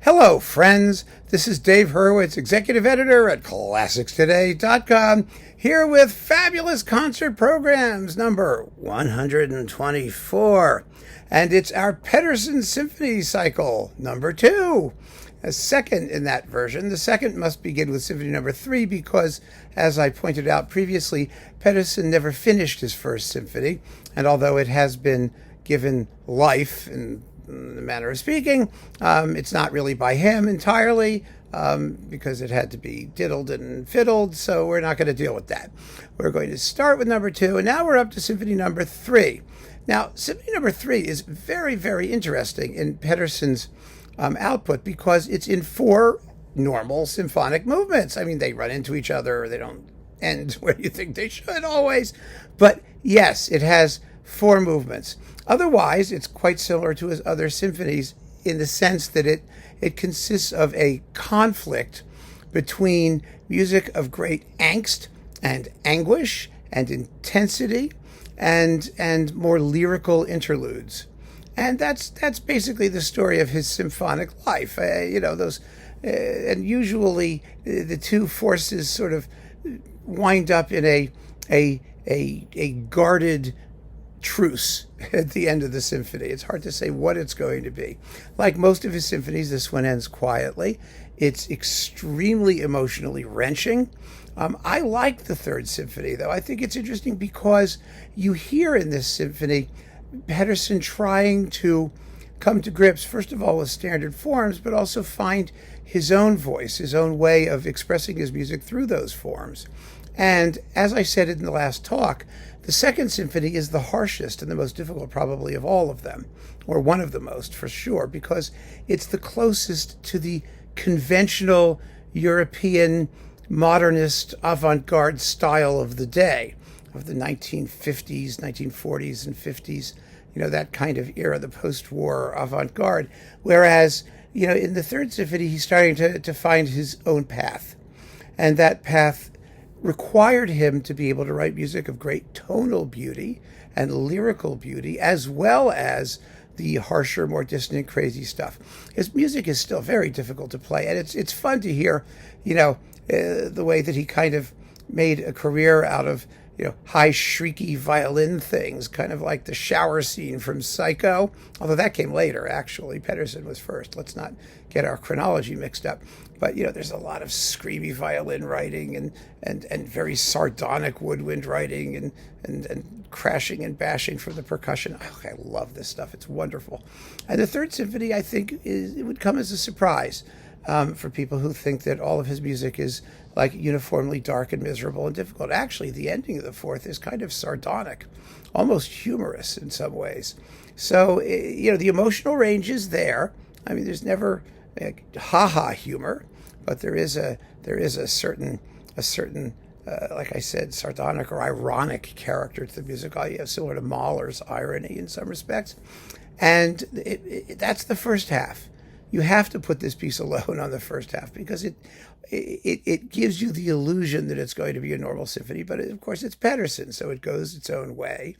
Hello, friends. This is Dave Hurwitz, executive editor at ClassicsToday.com, here with fabulous concert programs number 124. And it's our Pettersson Symphony Cycle number 2. A second in that version. The second must begin with Symphony number 3 because, as I pointed out previously, Pettersson never finished his first symphony, and although it has been given life in the manner of speaking, it's not really by him entirely, because it had to be diddled and fiddled, so we're not going to deal with that. We're going to start with number 2, and now we're up to Symphony number 3. Now, Symphony number 3 is very, very interesting in Pettersson's output because it's in 4 normal symphonic movements. I mean, they run into each other, they don't end where you think they should always, but yes, it has 4 movements. Otherwise, it's quite similar to his other symphonies in the sense that it consists of a conflict between music of great angst and anguish and intensity and more lyrical interludes. And that's basically the story of his symphonic life. And usually the two forces sort of wind up in a guarded truce at the end of the symphony. It's hard to say what it's going to be. Like most of his symphonies, this one ends quietly. It's extremely emotionally wrenching. I like the Third Symphony, though. I think it's interesting because you hear in this symphony Pettersson trying to come to grips, first of all, with standard forms, but also find his own voice, his own way of expressing his music through those forms. And as I said in the last talk, the Second Symphony is the harshest and the most difficult probably of all of them, or one of the most for sure, because it's the closest to the conventional European modernist avant-garde style of the day, of the 1950s, 1940s and 50s, that kind of era, the post-war avant-garde. Whereas, in the Third Symphony, he's starting to find his own path. And that path required him to be able to write music of great tonal beauty and lyrical beauty, as well as the harsher, more dissonant, crazy stuff. His music is still very difficult to play, and it's fun to hear, the way that he kind of made a career out of, high, shrieky violin things, kind of like the shower scene from Psycho, although that came later, actually. Pettersson was first. Let's not get our chronology mixed up. But, there's a lot of screamy violin writing and very sardonic woodwind writing and crashing and bashing from the percussion. Oh, I love this stuff. It's wonderful. And the Third Symphony, I think, it would come as a surprise for people who think that all of his music is like uniformly dark and miserable and difficult. Actually, the ending of the Fourth is kind of sardonic, almost humorous in some ways. So, the emotional range is there. I mean, there's never ha-ha humor, but there is a certain like I said, sardonic or ironic character to the music, similar to Mahler's irony in some respects. And that's the first half. You have to put this piece alone on the first half because it gives you the illusion that it's going to be a normal symphony, but of course it's Pettersson, so it goes its own way.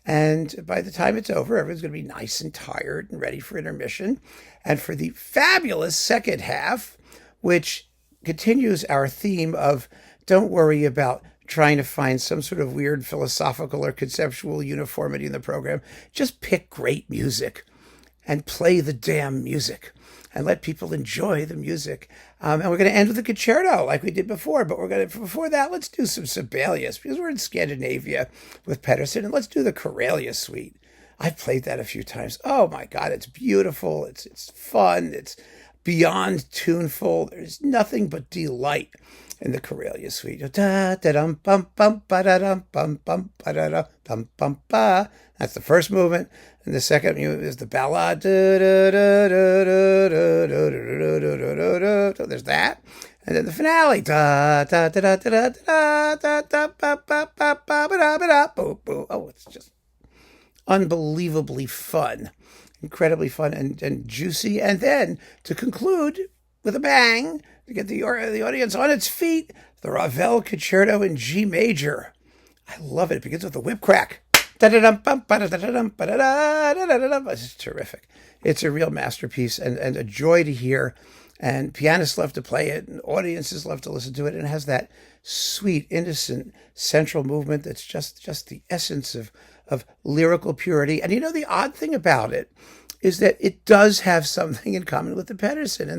And by the time it's over, everyone's going to be nice and tired and ready for intermission. And for the fabulous second half, which continues our theme of don't worry about trying to find some sort of weird philosophical or conceptual uniformity in the program, just pick great music and play the damn music and let people enjoy the music. And we're going to end with a concerto like we did before, but before that, let's do some Sibelius because we're in Scandinavia with Pettersson, and let's do the Karelia suite. I've played that a few times. Oh my God, it's beautiful. It's fun. It's beyond tuneful. There's nothing but delight in the Karelia suite. Da da dum bum bum ba da dum bum bum ba da dum bum bum ba. That's the first movement, and the second movement is the ballad. So there's that, and then the finale. Da da da da da da da da ba ba ba ba ba da boo boo. Oh, it's just unbelievably fun, incredibly fun and juicy. And then to conclude with a bang, to get the audience on its feet, the Ravel Concerto in G major. I love it. It begins with a whip crack. It's terrific. It's a real masterpiece and a joy to hear. And pianists love to play it, and audiences love to listen to it. And it has that sweet, innocent central movement that's just the essence of lyrical purity. And the odd thing about it is that it does have something in common with the Pettersson,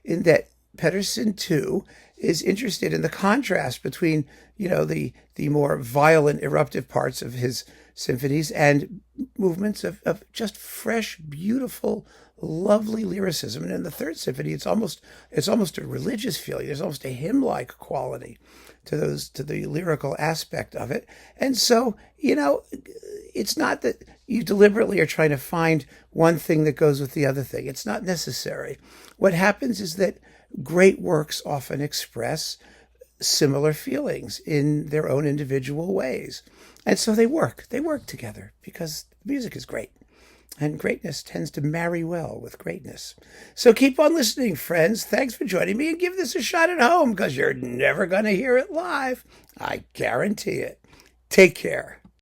in that Pettersson too is interested in the contrast between the more violent, eruptive parts of his symphonies and movements of just fresh, beautiful, lovely lyricism. And in the third symphony, it's almost a religious feeling. There's almost a hymn-like quality to the lyrical aspect of it. And so, it's not that you deliberately are trying to find one thing that goes with the other thing. It's not necessary. What happens is that great works often express similar feelings in their own individual ways. And so they work together because the music is great. And greatness tends to marry well with greatness. So keep on listening, friends. Thanks for joining me, and give this a shot at home because you're never going to hear it live. I guarantee it. Take care.